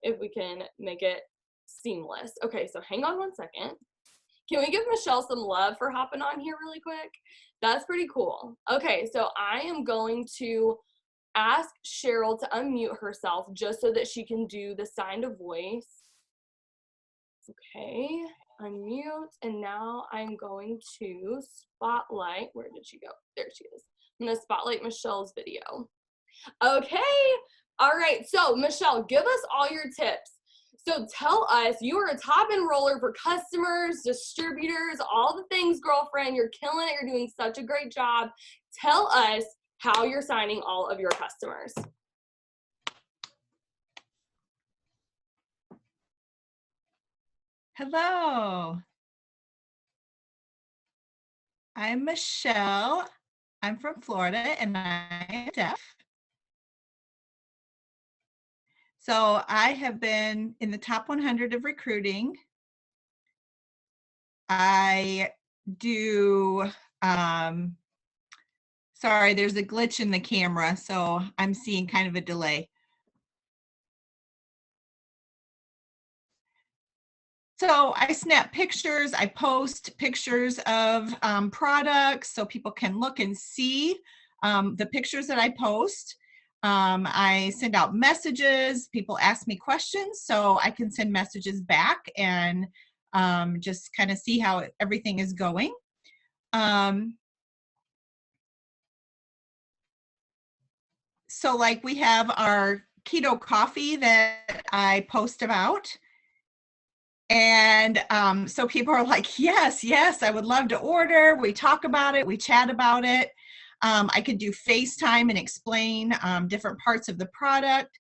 if we can make it seamless. Okay, so hang on one second. Can we give Michelle some love for hopping on here really quick? That's pretty cool. Okay, so I am going to ask Cheryl to unmute herself just so that she can do the sign to voice. Okay, unmute, and now I'm going to spotlight, where did she go? There she is. I'm gonna spotlight Michelle's video. Okay, all right, so Michelle, give us all your tips. So tell us, you are a top enroller for customers, distributors, all the things, girlfriend. You're killing it, you're doing such a great job. Tell us how you're signing all of your customers. Hello. I'm Michelle. I'm from Florida and I'm deaf. So I have been in the top 100 of recruiting. I do, sorry, there's a glitch in the camera, so I'm seeing kind of a delay. So I snap pictures, I post pictures of products so people can look and see the pictures that I post. I send out messages, people ask me questions, so I can send messages back and just kind of see how everything is going. So like we have our keto coffee that I post about. And so people are like, yes, I would love to order. We talk about it, we chat about it. I could do FaceTime and explain different parts of the product.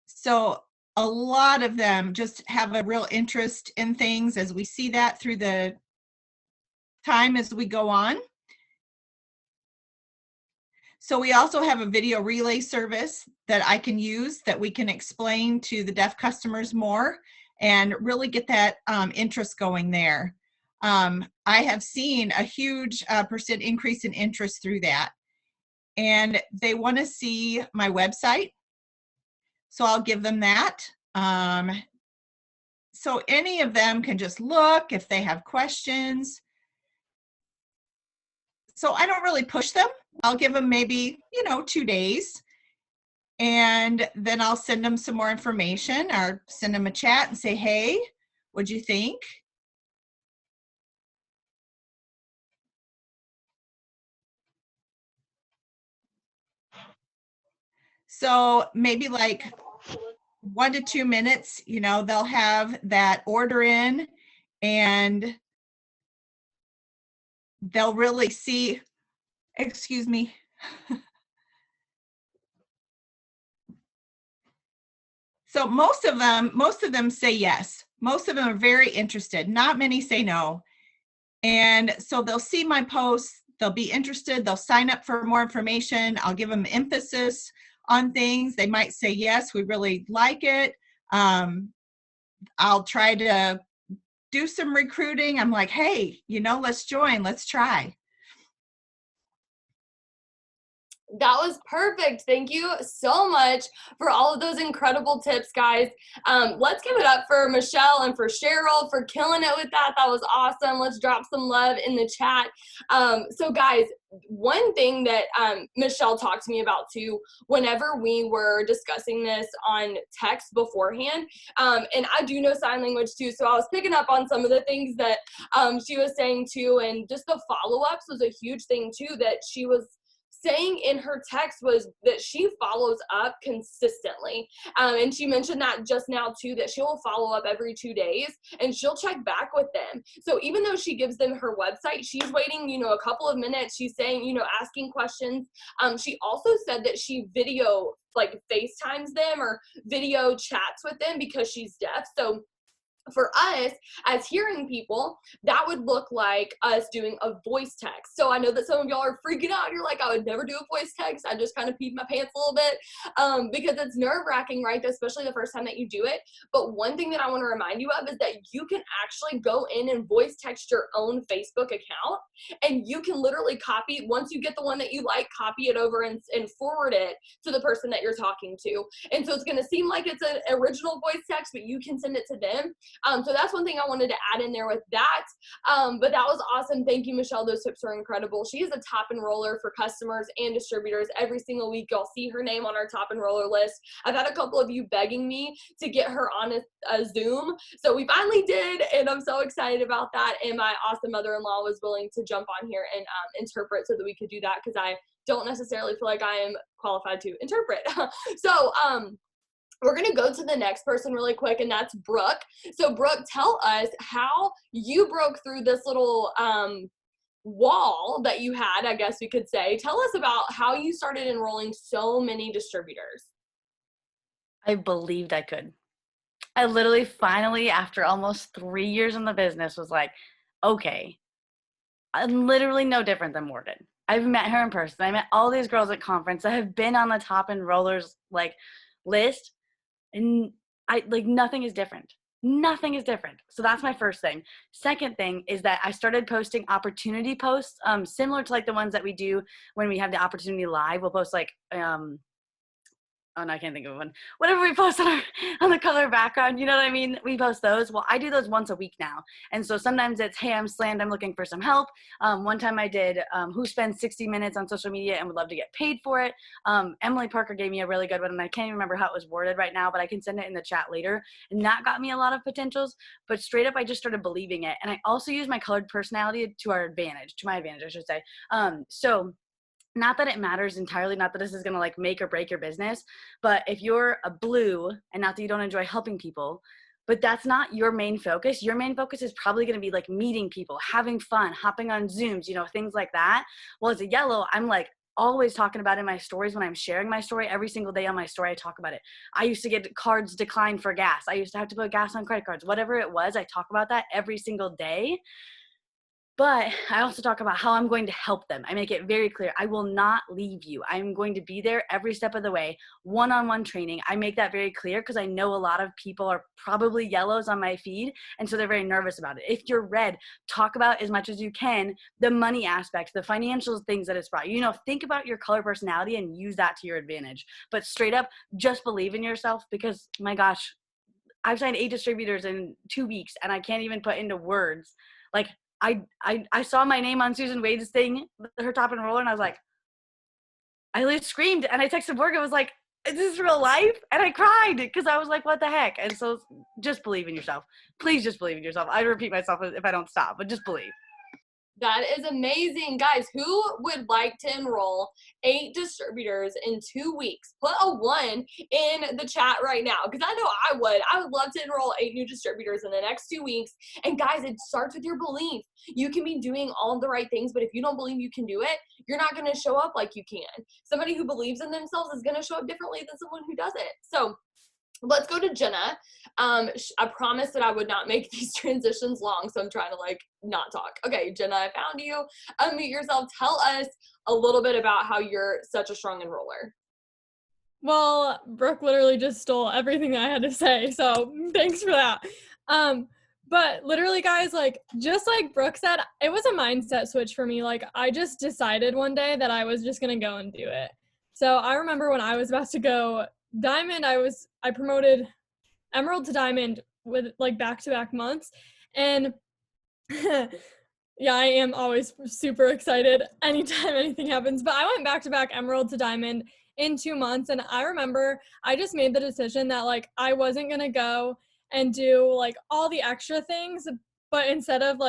So a lot of them just have a real interest in things as we see that through the time as we go on. So we also have a video relay service that I can use that we can explain to the deaf customers more and really get that interest going there. I have seen a huge percent increase in interest through that. And they want to see my website. So I'll give them that. So any of them can just look if they have questions. So I don't really push them. I'll give them maybe, 2 days. And then I'll send them some more information or send them a chat and say, hey, what'd you think? So maybe like 1 to 2 minutes, they'll have that order in and they'll really see, excuse me. So most of them say yes. Most of them are very interested. Not many say no. And so they'll see my posts, they'll be interested, they'll sign up for more information. I'll give them emphasis on things. They might say, yes, we really like it. I'll try to do some recruiting. I'm like, hey, let's join, let's try. That was perfect. Thank you so much for all of those incredible tips, guys. Let's give it up for Michelle and for Cheryl for killing it with that. That was awesome. Let's drop some love in the chat. So guys, one thing that Michelle talked to me about too, whenever we were discussing this on text beforehand, and I do know sign language too, so I was picking up on some of the things that she was saying too, and just the follow-ups was a huge thing too that she was saying in her text was that she follows up consistently. And she mentioned that just now too, that she'll follow up every 2 days and she'll check back with them. So even though she gives them her website, she's waiting, a couple of minutes. She's saying, asking questions. She also said that she FaceTimes them or video chats with them because she's deaf. So for us as hearing people, that would look like us doing a voice text. So I know that some of y'all are freaking out. You're like, I would never do a voice text. I just kind of peed my pants a little bit, because it's nerve wracking, right? Especially the first time that you do it. But one thing that I want to remind you of is that you can actually go in and voice text your own Facebook account, and you can literally copy, once you get the one that you like, copy it over and forward it to the person that you're talking to. And so it's going to seem like it's an original voice text, but you can send it to them. So that's one thing I wanted to add in there with that. But that was awesome. Thank you, Michelle. Those tips are incredible. She is a top enroller for customers and distributors. Every single week, you'll see her name on our top enroller list. I've had a couple of you begging me to get her on a Zoom. So we finally did, and I'm so excited about that. And my awesome mother-in-law was willing to jump on here and interpret so that we could do that, because I don't necessarily feel like I am qualified to interpret. So, we're going to go to the next person really quick, and that's Brooke. So Brooke, tell us how you broke through this little wall that you had, I guess we could say. Tell us about how you started enrolling so many distributors. I believed I could. I literally finally, after almost 3 years in the business, was like, okay, I'm literally no different than Morgan. I've met her in person. I met all these girls at conference. I have been on the top enrollers list. And nothing is different. Nothing is different. So that's my first thing. Second thing is that I started posting opportunity posts, similar to the ones that we do when we have the opportunity live. We'll post oh no, I can't think of one. Whatever we post on the color background, you know what I mean? We post those. Well, I do those once a week now. And so sometimes it's, hey, I'm slammed, I'm looking for some help. One time I did who spends 60 minutes on social media and would love to get paid for it. Emily Parker gave me a really good one, and I can't even remember how it was worded right now, but I can send it in the chat later. And that got me a lot of potentials. But straight up, I just started believing it. And I also use my colored personality to my advantage, I should say. So not that it matters entirely, not that this is going to make or break your business, but if you're a blue, and not that you don't enjoy helping people, but that's not your main focus. Your main focus is probably going to be meeting people, having fun, hopping on Zooms, things like that. Well, as a yellow, I'm always talking about it in my stories. When I'm sharing my story, every single day on my story, I talk about it. I used to get cards declined for gas. I used to have to put gas on credit cards, whatever it was. I talk about that every single day. But I also talk about how I'm going to help them. I make it very clear. I will not leave you. I'm going to be there every step of the way. One-on-one training. I make that very clear because I know a lot of people are probably yellows on my feed, and so they're very nervous about it. If you're red, talk about as much as you can the money aspects, the financial things that it's brought. Think about your color personality and use that to your advantage. But straight up, just believe in yourself, because my gosh, I've signed 8 distributors in 2 weeks, and I can't even put into words. I saw my name on Susan Wade's thing, her top enroller, and I was like, I literally screamed, and I texted Morgan. I was like, is this real life? And I cried because I was like, what the heck? And so just believe in yourself. Please just believe in yourself. I repeat myself if I don't stop, but just believe. That is amazing. Guys, who would like to enroll 8 distributors in 2 weeks? Put a 1 in the chat right now, because I know I would. I would love to enroll 8 new distributors in the next 2 weeks. And guys, it starts with your belief. You can be doing all the right things, but if you don't believe you can do it, you're not going to show up like you can. Somebody who believes in themselves is going to show up differently than someone who doesn't. So let's go to Jenna. I promised that I would not make these transitions long, so I'm trying to not talk. Okay, Jenna, I found you. Unmute yourself. Tell us a little bit about how you're such a strong enroller. Well, Brooke literally just stole everything that I had to say, so thanks for that. But literally, guys, just like Brooke said, it was a mindset switch for me. I just decided one day that I was just gonna go and do it. So I remember when I was about to go Diamond, I promoted Emerald to Diamond with back-to-back months, and yeah, I am always super excited anytime anything happens. But I went back-to-back Emerald to Diamond in 2 months, and I remember I just made the decision that I wasn't gonna go and do all the extra things, but instead of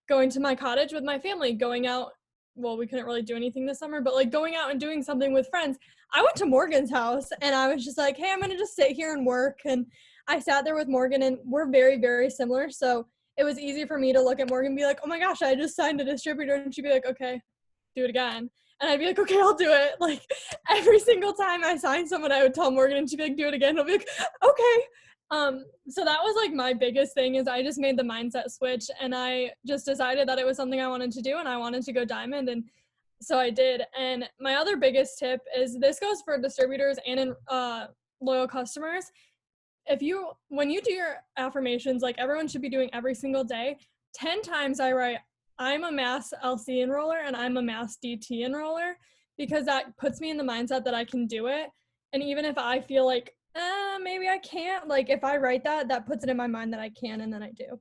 going to my cottage with my family, going out, well, we couldn't really do anything this summer, but going out and doing something with friends, I went to Morgan's house, and I was just like, hey, I'm gonna just sit here and work. And I sat there with Morgan, and we're very, very similar, so it was easy for me to look at Morgan and be like, oh my gosh, I just signed a distributor, and she'd be like, okay, do it again. And I'd be like, okay, I'll do it. Every single time I signed someone, I would tell Morgan, and she'd be like, do it again. I'll be like, okay. So that was like my biggest thing is I just made the mindset switch and I just decided that it was something I wanted to do and I wanted to go diamond. And so I did. And my other biggest tip is this goes for distributors and in, loyal customers. When you do your affirmations, like everyone should be doing every single day, 10 times I write, I'm a mass LC enroller and I'm a mass DT enroller, because that puts me in the mindset that I can do it. And even if I feel like, maybe I can't, like if I write that, that puts it in my mind that I can, and then I do.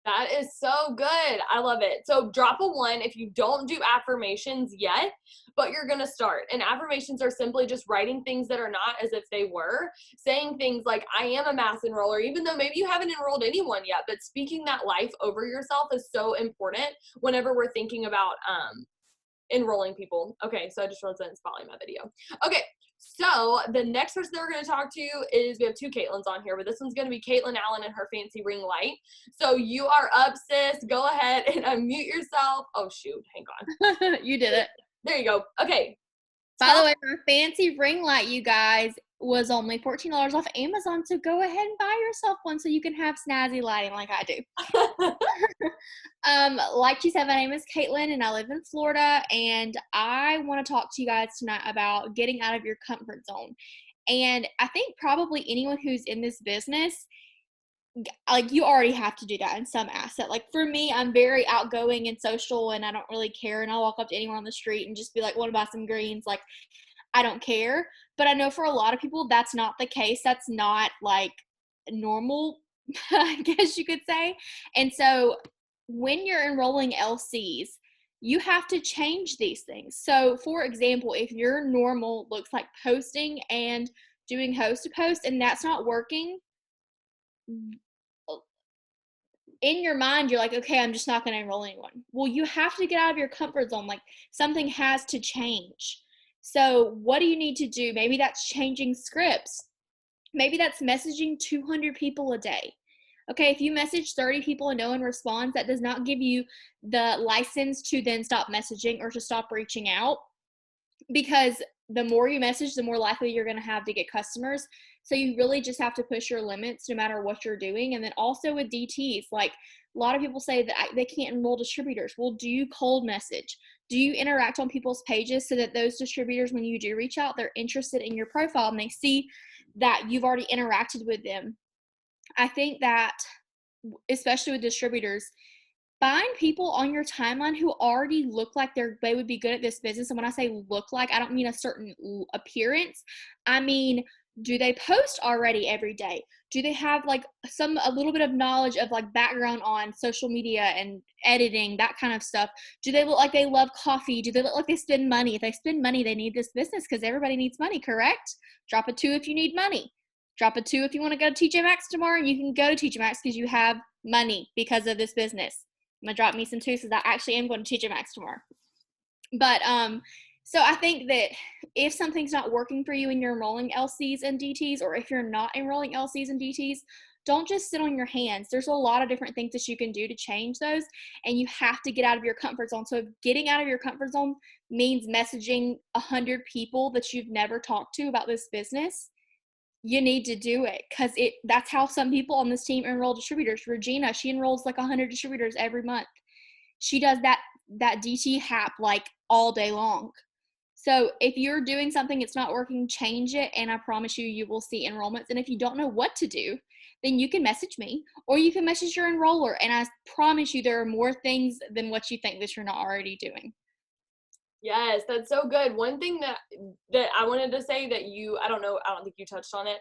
That is so good. I love it. So drop a 1 if you don't do affirmations yet, but you're going to start. And affirmations are simply just writing things that are not as if they were, saying things like, I am a mass enroller, even though maybe you haven't enrolled anyone yet, but speaking that life over yourself is so important whenever we're thinking about enrolling people. Okay, so I just realized I didn't spotlight my video. Okay, so the next person that we're going to talk to is, we have 2 Caitlins on here, but this one's going to be Caitlin Allen and her fancy ring light. So you are up, sis. Go ahead and unmute yourself. Oh, shoot. Hang on. You did it. There you go. Okay. By the way, our fancy ring light, you guys, was only $14 off Amazon, so go ahead and buy yourself one so you can have snazzy lighting like I do. Like she said, my name is Caitlin and I live in Florida, and I want to talk to you guys tonight about getting out of your comfort zone. And I think probably anyone who's in this business, like, you already have to do that in some asset. Like for me, I'm very outgoing and social and I don't really care, and I'll walk up to anyone on the street and just be like, want to buy some greens? Like, I don't care. But I know for a lot of people that's not the case. That's not like normal, I guess you could say. And so when you're enrolling LCs, you have to change these things. So for example, if your normal looks like posting and doing host to post and that's not working, in your mind, you're like, okay, I'm just not going to enroll anyone. Well, you have to get out of your comfort zone. Like, something has to change. So what do you need to do? Maybe that's changing scripts. Maybe that's messaging 200 people a day. Okay, if you message 30 people and no one responds, that does not give you the license to then stop messaging or to stop reaching out, because the more you message, the more likely you're going to have to get customers. So you really just have to push your limits no matter what you're doing. And then also with DTs, like a lot of people say that they can't enroll distributors. Well, do you cold message? Do you interact on people's pages so that those distributors, when you do reach out, they're interested in your profile and they see that you've already interacted with them? I think that, especially with distributors, find people on your timeline who already look like they would be good at this business. And when I say look like, I don't mean a certain appearance. I mean, do they post already every day? Do they have like a little bit of knowledge of like background on social media and editing, that kind of stuff? Do they look like they love coffee? Do they look like they spend money? If they spend money, they need this business because everybody needs money, correct? Drop a 2 if you need money. Drop a 2 if you want to go to TJ Maxx tomorrow. You can go to TJ Maxx because you have money because of this business. I'm gonna drop me some 2s because I actually am going to TJ Maxx tomorrow. But so I think that if something's not working for you and you're enrolling LCs and DTs, or if you're not enrolling LCs and DTs, don't just sit on your hands. There's a lot of different things that you can do to change those, and you have to get out of your comfort zone. So if getting out of your comfort zone means messaging 100 people that you've never talked to about this business, you need to do it, because that's how some people on this team enroll distributors. Regina, she enrolls like 100 distributors every month. She does that DT hap like all day long. So if you're doing something it's not working, change it, and I promise you will see enrollments. And if you don't know what to do, then you can message me or you can message your enroller, and I promise you there are more things than what you think that you're not already doing. Yes, that's so good. One thing that I wanted to say that I don't think you touched on it,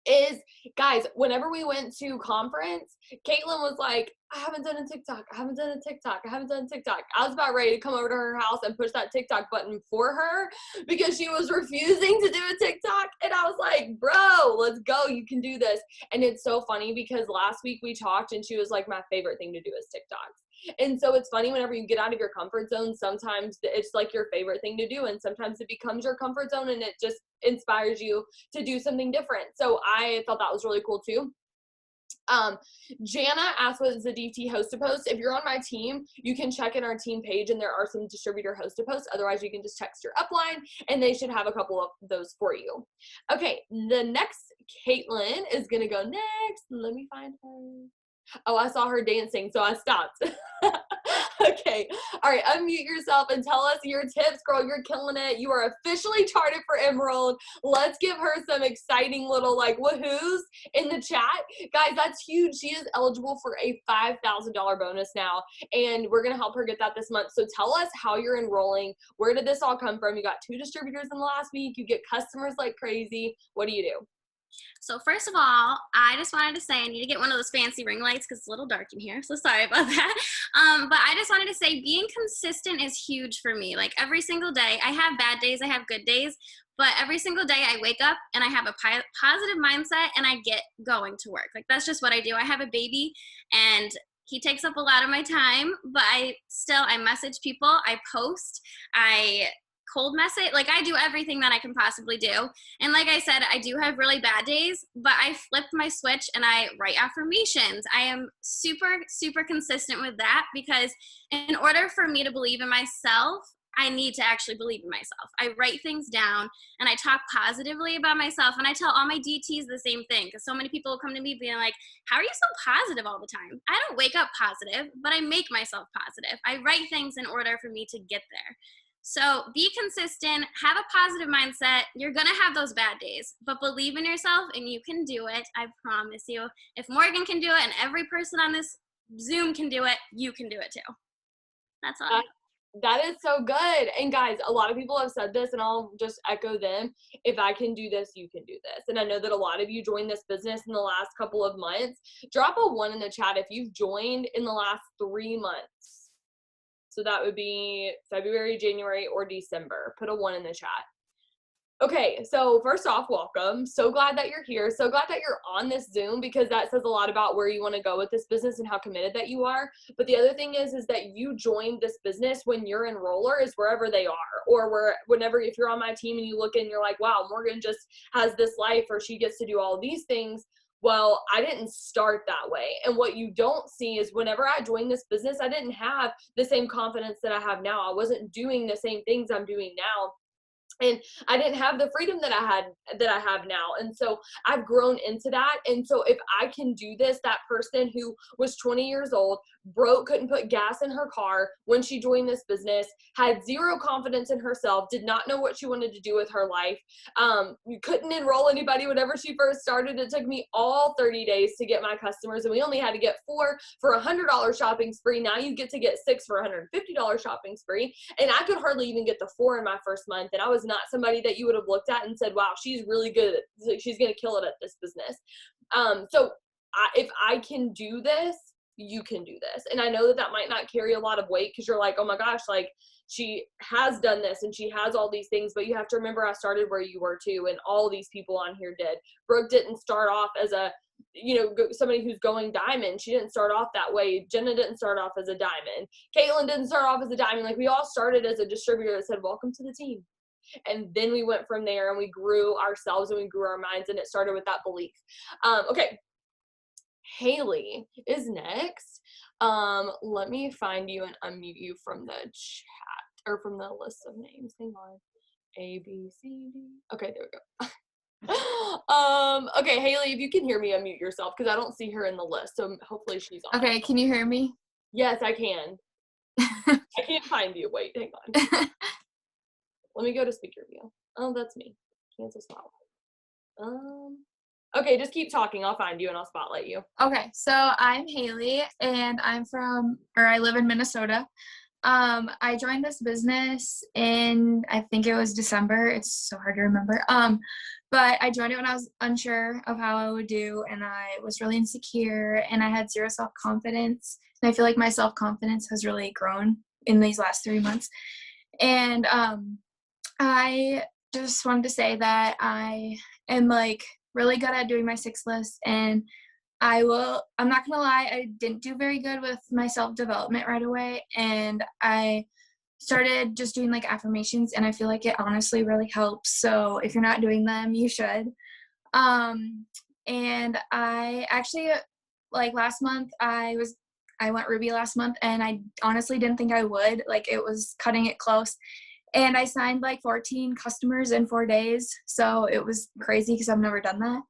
is, guys, whenever we went to conference, Caitlin was like, I haven't done a TikTok. I haven't done a TikTok. I haven't done a TikTok. I was about ready to come over to her house and push that TikTok button for her because she was refusing to do a TikTok. And I was like, bro, let's go. You can do this. And it's so funny because last week we talked and she was like, my favorite thing to do is TikToks. And so it's funny whenever you get out of your comfort zone, sometimes it's like your favorite thing to do. And sometimes it becomes your comfort zone and it just inspires you to do something different. So I thought that was really cool too. Jana asked what is the DT hosted post. If you're on my team, you can check in our team page and there are some distributor hosted posts. Otherwise, you can just text your upline and they should have a couple of those for you. Okay, the next Caitlin is gonna go next. Let me find her. Oh, I saw her dancing, so I stopped. Okay. All right. Unmute yourself and tell us your tips, girl. You're killing it. You are officially charted for Emerald. Let's give her some exciting little like woohoos in the chat. Guys, that's huge. She is eligible for a $5,000 bonus now, and we're going to help her get that this month. So tell us how you're enrolling. Where did this all come from? You got 2 distributors in the last week. You get customers like crazy. What do you do? So first of all, I just wanted to say I need to get one of those fancy ring lights because it's a little dark in here. So sorry about that. But I just wanted to say being consistent is huge for me. Like every single day, I have bad days, I have good days, but every single day I wake up and I have a positive mindset and I get going to work. Like that's just what I do. I have a baby and he takes up a lot of my time, but I message people, I post, I cold message, like I do everything that I can possibly do. And like I said, I do have really bad days, but I flipped my switch and I write affirmations. I am super, super consistent with that because in order for me to believe in myself, I need to actually believe in myself. I write things down and I talk positively about myself, and I tell all my DTs the same thing because so many people will come to me being like, how are you so positive all the time? I don't wake up positive, but I make myself positive. I write things in order for me to get there. So be consistent, have a positive mindset. You're going to have those bad days, but believe in yourself and you can do it. I promise you. If Morgan can do it and every person on this Zoom can do it, you can do it too. That's all. That is so good. And guys, a lot of people have said this and I'll just echo them. If I can do this, you can do this. And I know that a lot of you joined this business in the last couple of months. Drop a 1 in the chat if you've joined in the last 3 months. So that would be February, January, or December. Put a 1 in the chat. Okay, so first off, welcome. So glad that you're here. So glad that you're on this Zoom because that says a lot about where you want to go with this business and how committed that you are. But the other thing is that you joined this business when your enroller is wherever they are, or whenever, if you're on my team and you look and you're like, wow, Morgan just has this life or she gets to do all these things. Well, I didn't start that way. And what you don't see is whenever I joined this business, I didn't have the same confidence that I have now. I wasn't doing the same things I'm doing now. And I didn't have the freedom that I have now. And so I've grown into that. And so if I can do this, that person who was 20 years old, broke, couldn't put gas in her car when she joined this business, had zero confidence in herself, did not know what she wanted to do with her life, couldn't enroll anybody whenever she first started. It took me all 30 days to get my customers, and we only had to get 4 for a $100 shopping spree. Now you get to get 6 for a $150 shopping spree. And I could hardly even get the 4 in my first month. And I was not somebody that you would have looked at and said, wow, she's really good at it. She's going to kill it at this business. If I can do this, you can do this. And I know that might not carry a lot of weight because you're like, oh my gosh, like she has done this and she has all these things, but you have to remember I started where you were too. And all these people on here did. Brooke didn't start off as somebody who's going diamond. She didn't start off that way. Jenna didn't start off as a diamond. Caitlin didn't start off as a diamond. Like we all started as a distributor that said, welcome to the team. And then we went from there and we grew ourselves and we grew our minds, and it started with that belief. Okay. Haley is next. Let me find you and unmute you from the chat or from the list of names. Hang on. A, B, C, D. Okay, there we go. Okay, Haley, if you can hear me, unmute yourself because I don't see her in the list. So hopefully she's on. Okay, can you hear me? Yes, I can. I can't find you. Wait, hang on. Let me go to speaker view. Oh, that's me. Cancel spotlight. Okay, just keep talking. I'll find you and I'll spotlight you. Okay, so I'm Haley and I live in Minnesota. I joined this business in, I think it was December. It's so hard to remember. But I joined it when I was unsure of how I would do, and I was really insecure and I had zero self-confidence. And I feel like my self-confidence has really grown in these last 3 months. And I just wanted to say that I am like really good at doing my 6 lists, and I'm not gonna lie, I didn't do very good with my self-development right away, and I started just doing like affirmations, and I feel like it honestly really helps. So if you're not doing them, you should. And I actually like last month I went Ruby last month, and I honestly didn't think I would. Like, it was cutting it close. And I signed like 14 customers in 4 days. So it was crazy because I've never done that.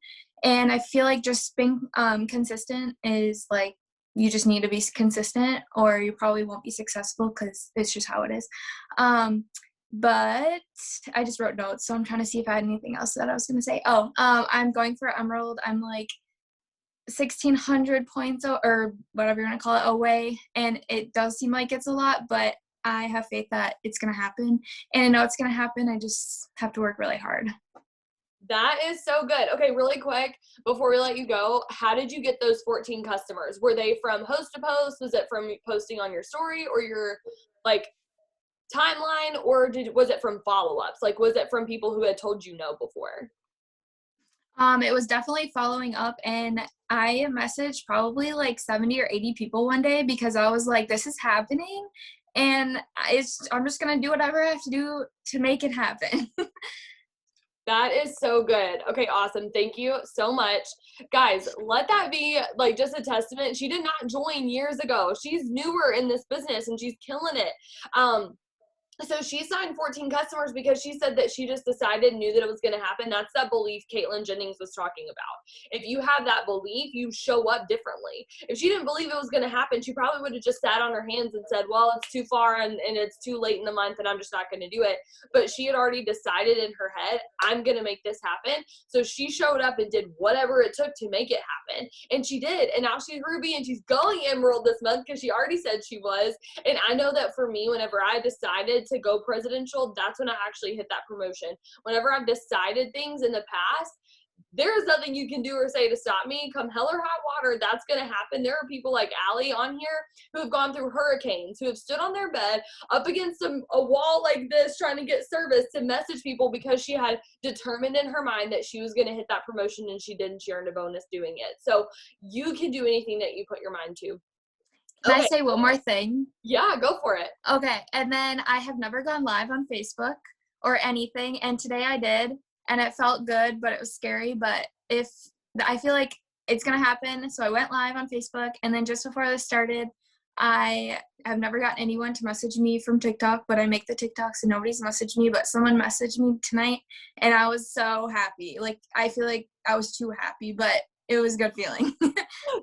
And I feel like just being consistent is like, you just need to be consistent or you probably won't be successful because it's just how it is. But I just wrote notes. So I'm trying to see if I had anything else that I was going to say. I'm going for Emerald. I'm like 1,600 points or whatever you want to call it away. And it does seem like it's a lot, but I have faith that it's going to happen. And I know it's going to happen. I just have to work really hard. That is so good. Okay, really quick, before we let you go, how did you get those 14 customers? Were they from host to post? Was it from posting on your story or your like timeline, or was it from follow-ups? Like, was it from people who had told you no before? It was definitely following up, and I messaged probably like 70 or 80 people one day because I was like, this is happening, and I'm just going to do whatever I have to do to make it happen. That is so good. Okay, awesome. Thank you so much. Guys, let that be like just a testament. She did not join years ago. She's newer in this business and she's killing it. So she signed 14 customers because she said that she just decided, knew that it was going to happen. That's that belief Caitlin Jennings was talking about. If you have that belief, you show up differently. If she didn't believe it was going to happen, she probably would have just sat on her hands and said, well, it's too far and it's too late in the month and I'm just not going to do it. But she had already decided in her head, I'm going to make this happen. So she showed up and did whatever it took to make it happen. And she did. And now she's Ruby and she's going Emerald this month because she already said she was. And I know that for me, whenever I decided to go presidential, that's when I actually hit that promotion. Whenever I've decided things in the past, there is nothing you can do or say to stop me. Come hell or high water, that's going to happen. There are people like Allie on here who have gone through hurricanes, who have stood on their bed up against a wall like this trying to get service to message people because she had determined in her mind that she was going to hit that promotion, and she didn't. She earned a bonus doing it. So you can do anything that you put your mind to. Can I say one more thing? Yeah, go for it. Okay, and then I have never gone live on Facebook or anything, and today I did, and it felt good, but it was scary. But I feel like it's gonna happen, so I went live on Facebook, and then just before this started, I have never gotten anyone to message me from TikTok, but I make the TikToks and nobody's messaged me, but someone messaged me tonight, and I was so happy. Like, I feel like I was too happy, but it was a good feeling.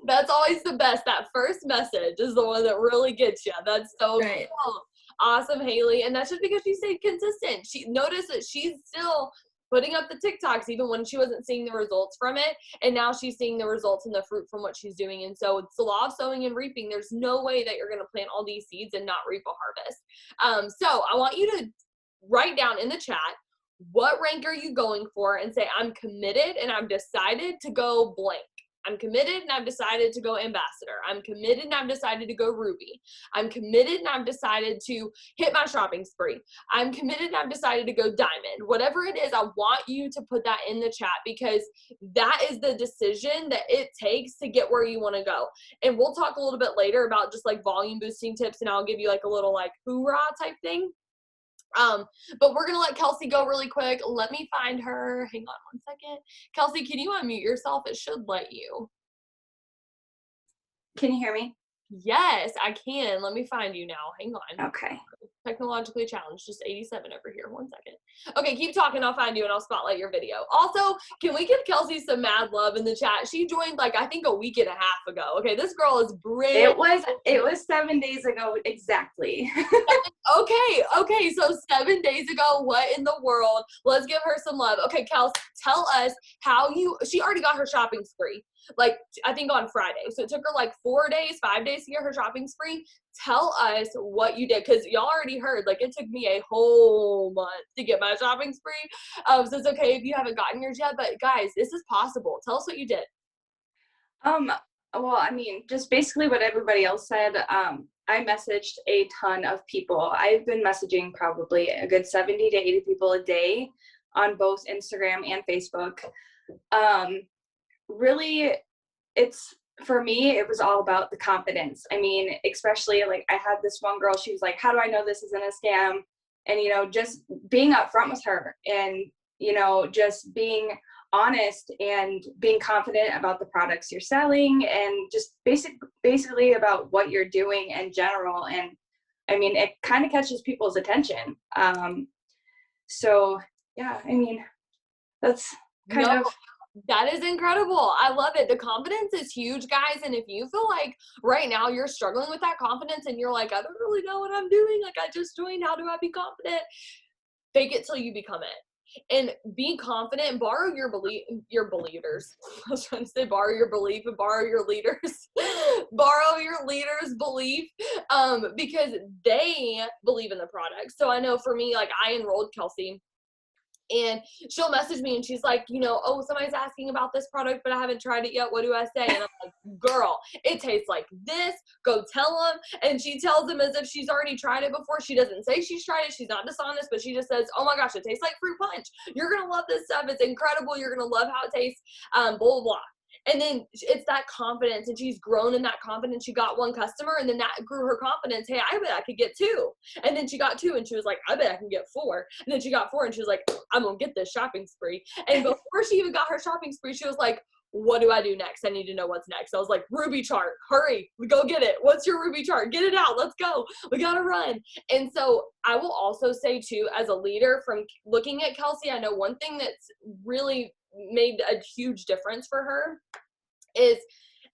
That's always the best. That first message is the one that really gets you. That's so right. Cool. Awesome, Haley. And that's just because she stayed consistent. She noticed that she's still putting up the TikToks even when she wasn't seeing the results from it. And now she's seeing the results and the fruit from what she's doing. And so it's the law of sowing and reaping. There's no way that you're going to plant all these seeds and not reap a harvest. So I want you to write down in the chat, what rank are you going for, and say, I'm committed and I've decided to go blank. I'm committed and I've decided to go ambassador. I'm committed and I've decided to go Ruby. I'm committed and I've decided to hit my shopping spree. I'm committed and I've decided to go diamond. Whatever it is, I want you to put that in the chat because that is the decision that it takes to get where you want to go. And we'll talk a little bit later about just like volume boosting tips, and I'll give you like a little like hoorah type thing. But we're going to let Kelsey go really quick. Let me find her. Hang on one second. Kelsey, can you unmute yourself? It should let you. Can you hear me? Yes, I can. Let me find you now. Hang on. Okay. Technologically challenged. Just 87 over here. One second. Okay, keep talking. I'll find you and I'll spotlight your video. Also, can we give Kelsey some mad love in the chat? She joined like, I think a week and a half ago. Okay, this girl is brilliant. It was 7 days ago exactly. Okay. So 7 days ago, what in the world? Let's give her some love. Okay, Kelsey, tell us how she already got her shopping spree. Like, I think on Friday. So it took her like 4 days, 5 days to get her shopping spree. Tell us what you did, because y'all already heard, like, it took me a whole month to get my shopping spree. So it's okay if you haven't gotten yours yet, but guys, this is possible. Tell us what you did. Well, I mean, just basically what everybody else said. I messaged a ton of people. I've been messaging probably a good 70 to 80 people a day on both Instagram and Facebook. Really, for me, it was all about the confidence. I mean, especially like I had this one girl, she was like, how do I know this isn't a scam? And, just being upfront with her and, just being honest and being confident about the products you're selling, and just basically about what you're doing in general. And I mean, it kind of catches people's attention. So yeah, I mean, that's kind of. That is incredible. I love it. The confidence is huge, guys. And if you feel like right now you're struggling with that confidence and you're like, I don't really know what I'm doing, like I just joined, how do I be confident? Fake it till you become it. And be confident and borrow your believers. I was trying to say borrow your belief and borrow your leaders. Borrow your leaders' belief, because they believe in the product. So I know for me, like I enrolled Kelsey, and she'll message me and she's like, oh, somebody's asking about this product, but I haven't tried it yet. What do I say? And I'm like, girl, it tastes like this. Go tell them. And she tells them as if she's already tried it before. She doesn't say she's tried it. She's not dishonest, but she just says, oh my gosh, it tastes like fruit punch. You're going to love this stuff. It's incredible. You're going to love how it tastes, blah, blah, blah. And then it's that confidence, and she's grown in that confidence. She got one customer, and then that grew her confidence. Hey, I bet I could get 2. And then she got 2, and she was like, I bet I can get 4. And then she got 4, and she was like, I'm going to get this shopping spree. And before she even got her shopping spree, she was like, what do I do next? I need to know what's next. I was like, Ruby chart, hurry, go get it. What's your Ruby chart? Get it out. Let's go. We got to run. And so I will also say too, as a leader, from looking at Kelsey, I know one thing that's really made a huge difference for her is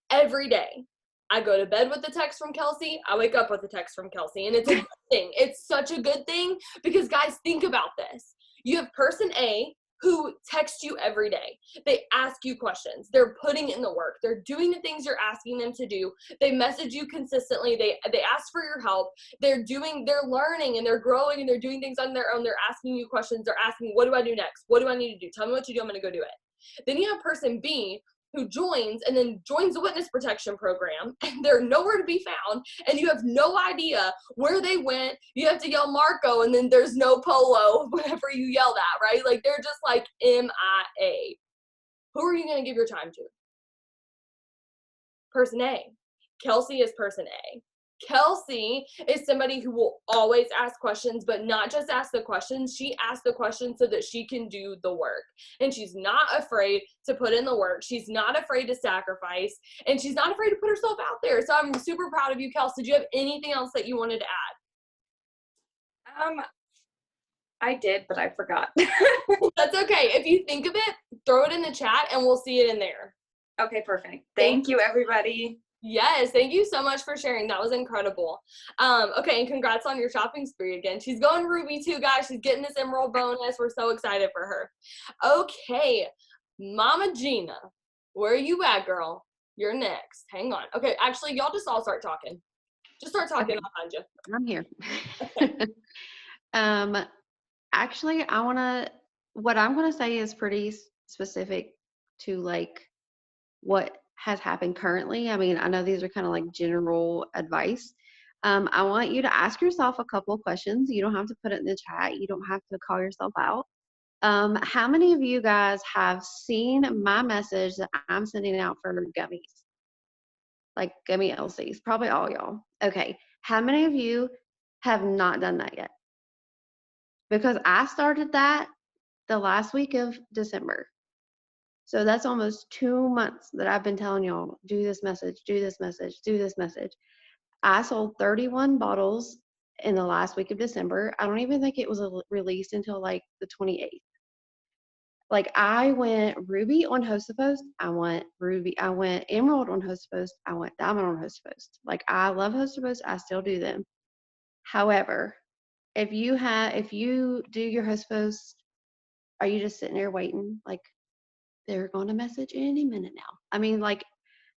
every day I go to bed with a text from Kelsey. I wake up with a text from Kelsey, and it's a good thing. It's such a good thing because, guys, think about this. You have person A who texts you every day. They ask you questions. They're putting in the work. They're doing the things you're asking them to do. They message you consistently. They ask for your help. They're learning and they're growing and they're doing things on their own. They're asking you questions. They're asking, what do I do next? What do I need to do? Tell me what to do. I'm going to go do it. Then you have person B who joins the witness protection program, and they're nowhere to be found, and you have no idea where they went. You have to yell Marco, and then there's no Polo whenever you yell that, right? Like, they're just like MIA. Who are you going to give your time to? Person A. Kelsey is person A. Kelsey is somebody who will always ask questions, but not just ask the questions. She asks the questions so that she can do the work. And she's not afraid to put in the work. She's not afraid to sacrifice. And she's not afraid to put herself out there. So I'm super proud of you, Kelsey. Did you have anything else that you wanted to add? I did, but I forgot. That's okay. If you think of it, throw it in the chat and we'll see it in there. Okay, perfect. Thank you, everybody. Yes, thank you so much for sharing. That was incredible. Okay, and congrats on your shopping spree again. She's going Ruby too, guys. She's getting this Emerald bonus. We're so excited for her. Okay, Mama Gina, where are you at, girl? You're next. Hang on. Okay, actually, y'all just all start talking. Just start talking. Okay. I'll find you. I'm here. Actually, what I'm going to say is pretty specific to like what has happened currently. I mean, I know these are kind of like general advice. I want you to ask yourself a couple of questions. You don't have to put it in the chat. You don't have to call yourself out. How many of you guys have seen my message that I'm sending out for gummies? Like gummy LCs? Probably all y'all. Okay. How many of you have not done that yet? Because I started that the last week of December. So that's almost 2 months that I've been telling y'all, do this message, do this message, do this message. I sold 31 bottles in the last week of December. I don't even think it was released until like the 28th. Like I went Ruby on Host to Post. I went Emerald on Host to Post. I went Diamond on Host to Post. Like I love Host to Post. I still do them. However, if you do your Host to Post, are you just sitting there waiting? Like, they're going to message any minute now. I mean, like,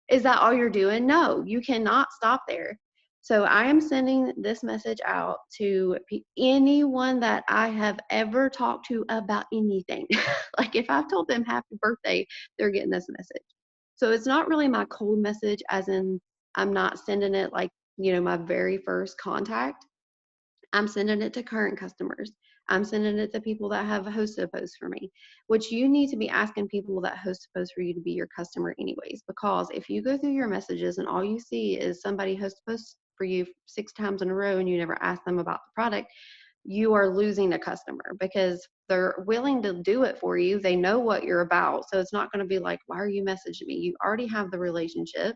is that all you're doing? No, you cannot stop there. So I am sending this message out to anyone that I have ever talked to about anything. Like if I've told them happy birthday, they're getting this message. So it's not really my cold message, as in I'm not sending it like, my very first contact. I'm sending it to current customers. I'm sending it to people that have hosted a post for me, which you need to be asking people that host a post for you to be your customer anyways, because if you go through your messages and all you see is somebody host a post for you 6 times in a row and you never ask them about the product, you are losing a customer because they're willing to do it for you. They know what you're about. So it's not going to be like, why are you messaging me? You already have the relationship.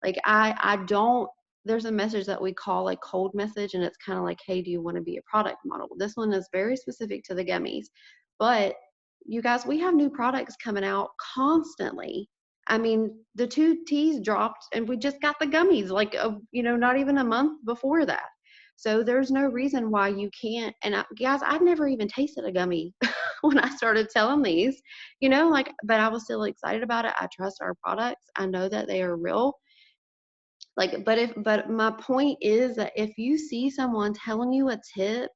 Like I don't, there's a message that we call a cold message, and it's kind of like, hey, do you want to be a product model? This one is very specific to the gummies. But you guys, we have new products coming out constantly. I mean, the 2 T's dropped and we just got the gummies like, not even a month before that. So there's no reason why you can't. And guys, I'd never even tasted a gummy when I started selling these, but I was still excited about it. I trust our products. I know that they are real. But my point is that if you see someone telling you a tip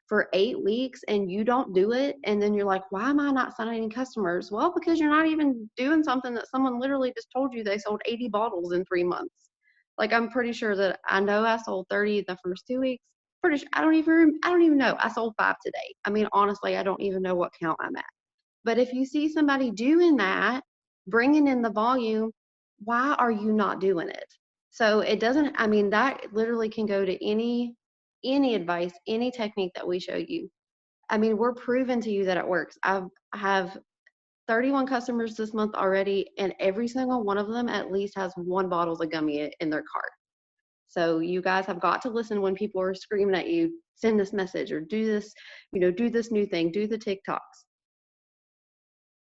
for 8 weeks and you don't do it, and then you're like, why am I not signing any customers? Well, because you're not even doing something that someone literally just told you they sold 80 bottles in 3 months. Like, I'm pretty sure that I know I sold 30 the first 2 weeks. Pretty sure, I don't even know. I sold 5 today. I mean, honestly, I don't even know what count I'm at. But if you see somebody doing that, bringing in the volume, why are you not doing it? So it doesn't, I mean, that literally can go to any advice, any technique that we show you. I mean, we're proving to you that it works. I have 31 customers this month already, and every single one of them at least has 1 bottle of gummy in their cart. So you guys have got to listen when people are screaming at you, send this message or do this, do this new thing, do the TikToks.